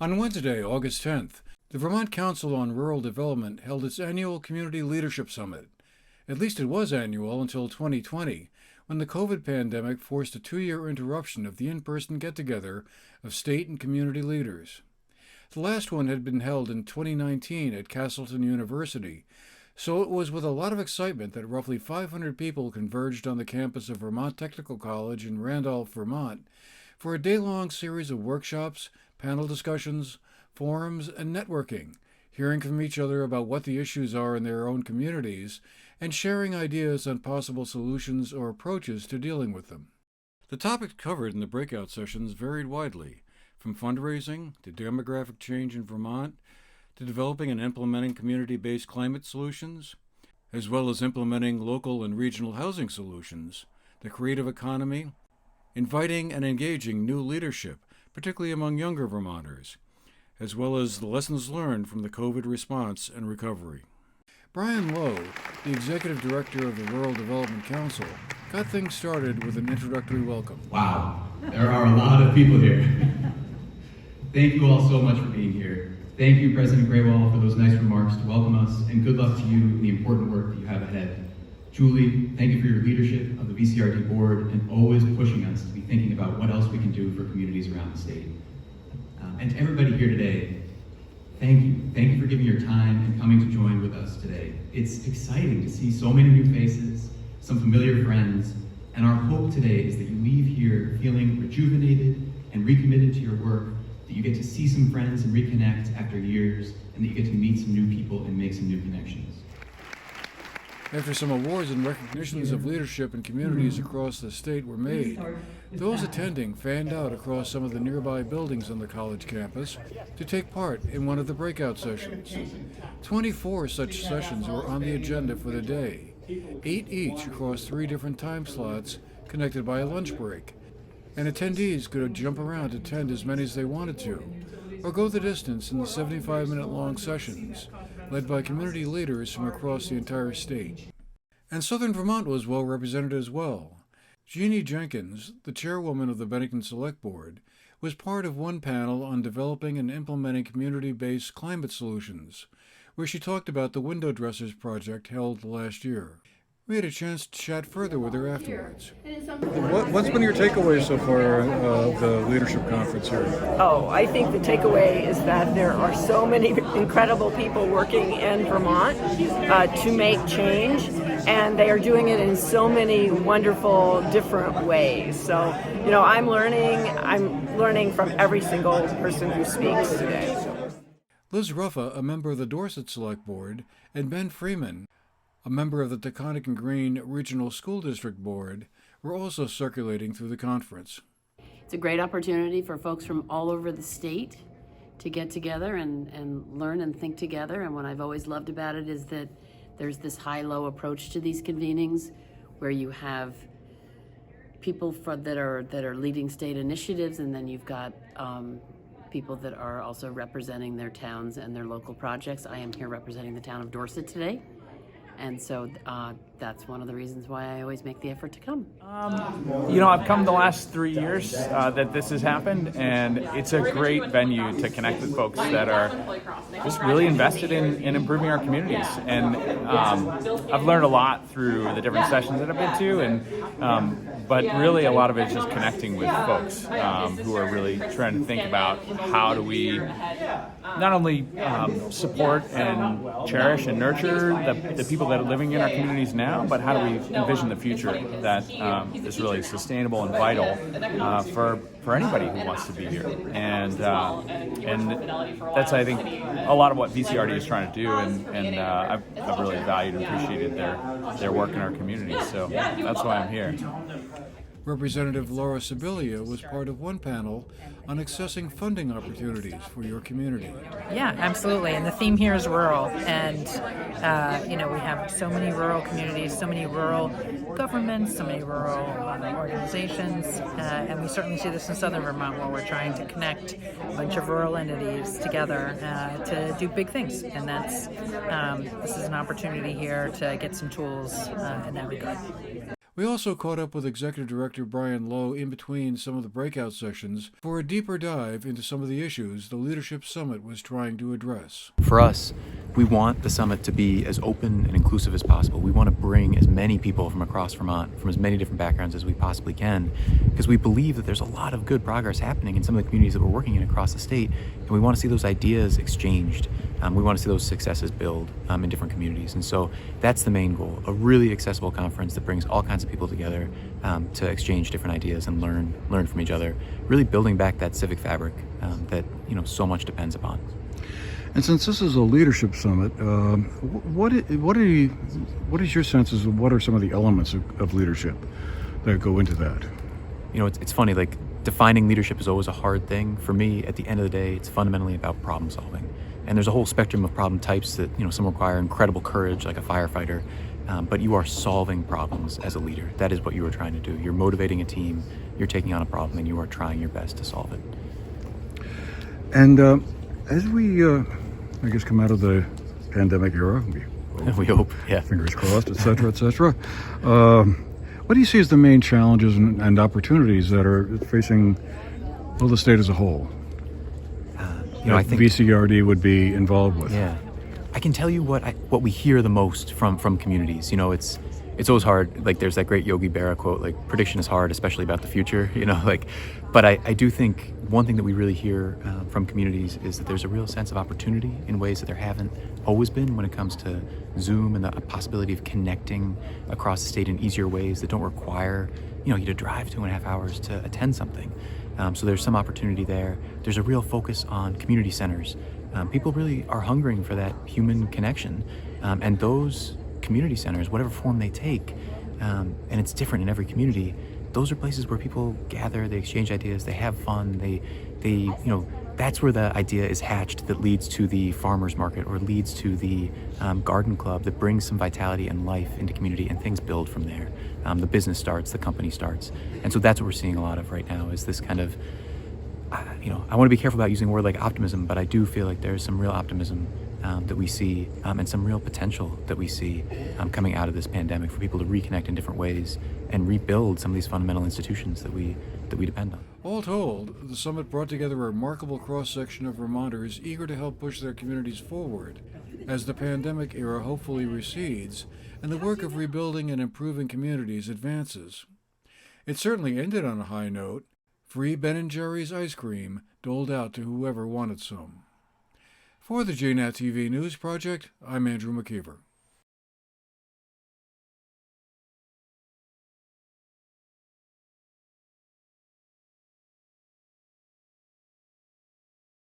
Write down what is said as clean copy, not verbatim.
On Wednesday, August 10th, the Vermont Council on Rural Development held its annual Community Leadership Summit. At least it was annual until 2020, when the COVID pandemic forced a 2-year interruption of the in-person get-together of state and community leaders. The last one had been held in 2019 at Castleton University, so it was with a lot of excitement that roughly 500 people converged on the campus of Vermont Technical College in Randolph, Vermont, for a day-long series of workshops, panel discussions, forums, and networking, hearing from each other about what the issues are in their own communities, and sharing ideas on possible solutions or approaches to dealing with them. The topics covered in the breakout sessions varied widely, from fundraising to demographic change in Vermont, to developing and implementing community-based climate solutions, as well as implementing local and regional housing solutions, the creative economy, inviting and engaging new leadership, particularly among younger Vermonters, as well as the lessons learned from the COVID response and recovery. Brian Lowe, the Executive Director of the Rural Development Council, got things started with an introductory welcome. Wow, there are a lot of people here. Thank you all so much for being here. Thank you, President Graywall, for those nice remarks to welcome us, and good luck to you in the important work that you have ahead. Julie, thank you for your leadership of the VCRD board and always pushing us to be thinking about what else we can do for communities around the state. And to everybody here today, thank you. Thank you for giving your time and coming to join with us today. It's exciting to see so many new faces, some familiar friends, and our hope today is that you leave here feeling rejuvenated and recommitted to your work, that you get to see some friends and reconnect after years, and that you get to meet some new people and make some new connections. After some awards and recognitions of leadership in communities across the state were made, those attending fanned out across some of the nearby buildings on the college campus to take part in one of the breakout sessions. 24 such sessions were on the agenda for the day, 8 each across 3 different time slots connected by a lunch break, and attendees could jump around to attend as many as they wanted to, or go the distance in the 75-minute-long sessions, led by community leaders from across the entire state. And Southern Vermont was well represented as well. Jeannie Jenkins, the chairwoman of the Bennington Select Board, was part of one panel on developing and implementing community-based climate solutions, where she talked about the Window Dressers project held last year. We had a chance to chat further with her afterwards. What's been your takeaway so far of the leadership conference here? Oh, I think the takeaway is that there are so many incredible people working in Vermont to make change, and they are doing it in so many wonderful different ways. So, I'm learning from every single person who speaks today. Liz Ruffa, a member of the Dorset Select Board, and Ben Freeman, a member of the Taconic and Green Regional School District Board, were also circulating through the conference. It's a great opportunity for folks from all over the state to get together and learn and think together. And what I've always loved about it is that there's this high-low approach to these convenings where you have people that are leading state initiatives, and then you've got people that are also representing their towns and their local projects. I am here representing the town of Dorset today. And so that's one of the reasons why I always make the effort to come. I've come the last 3 years that this has happened, and it's a great venue to connect with folks that are just really invested in improving our communities. And I've learned a lot through the different sessions that I've been to, but really a lot of it is just connecting with folks who are really trying to think about how do we not only support and cherish and nurture the people that are living in our communities now, but how do we envision the future that is really sustainable and vital for anybody who wants to be here. And that's, I think, a lot of what VCRD is trying to do, and I've really valued and appreciated their work in our communities, so that's why I'm here. Representative Laura Sebelia was part of one panel on accessing funding opportunities for your community. Yeah, absolutely. And the theme here is rural. And, we have so many rural communities, so many rural governments, so many rural organizations. And we certainly see this in Southern Vermont, where we're trying to connect a bunch of rural entities together to do big things. And this is an opportunity here to get some tools in that regard. We also caught up with Executive Director Brian Lowe in between some of the breakout sessions for a deeper dive into some of the issues the Leadership Summit was trying to address. For us, we want the summit to be as open and inclusive as possible. We want to bring as many people from across Vermont, from as many different backgrounds as we possibly can, because we believe that there's a lot of good progress happening in some of the communities that we're working in across the state, and we want to see those ideas exchanged. We want to see those successes build in different communities. And so that's the main goal, a really accessible conference that brings all kinds of people together to exchange different ideas and learn from each other, really building back that civic fabric that so much depends upon. And since this is a leadership summit, what is your senses of what are some of the elements of leadership that go into that? It's funny, like defining leadership is always a hard thing. For me, at the end of the day, it's fundamentally about problem solving. And there's a whole spectrum of problem types that, some require incredible courage, like a firefighter, but you are solving problems as a leader. That is what you are trying to do. You're motivating a team, you're taking on a problem, and you are trying your best to solve it. And as we, come out of the pandemic era, We hope, yeah. Fingers crossed, et cetera, et cetera. What do you see as the main challenges and opportunities that are facing the state as a whole? I think VCRD would be involved with. Yeah, I can tell you what we hear the most from communities. It's always hard. Like there's that great Yogi Berra quote, like prediction is hard, especially about the future. But I do think one thing that we really hear from communities is that there's a real sense of opportunity in ways that there haven't always been when it comes to Zoom and the possibility of connecting across the state in easier ways that don't require you to drive 2.5 hours to attend something. So there's some opportunity there. There's a real focus on community centers. People really are hungering for that human connection. And those community centers, whatever form they take, and it's different in every community, those are places where people gather, they exchange ideas, they have fun, they that's where the idea is hatched that leads to the farmer's market or leads to the garden club that brings some vitality and life into community, and things build from there. The business starts, the company starts. And so that's what we're seeing a lot of right now is this kind of, I want to be careful about using a word like optimism, but I do feel like there's some real optimism that we see and some real potential that we see coming out of this pandemic for people to reconnect in different ways and rebuild some of these fundamental institutions that we depend on. All told, the summit brought together a remarkable cross-section of Vermonters eager to help push their communities forward as the pandemic era hopefully recedes and the work of rebuilding and improving communities advances. It certainly ended on a high note. Free Ben & Jerry's ice cream doled out to whoever wanted some. For the GNAT-TV News Project, I'm Andrew McKeever.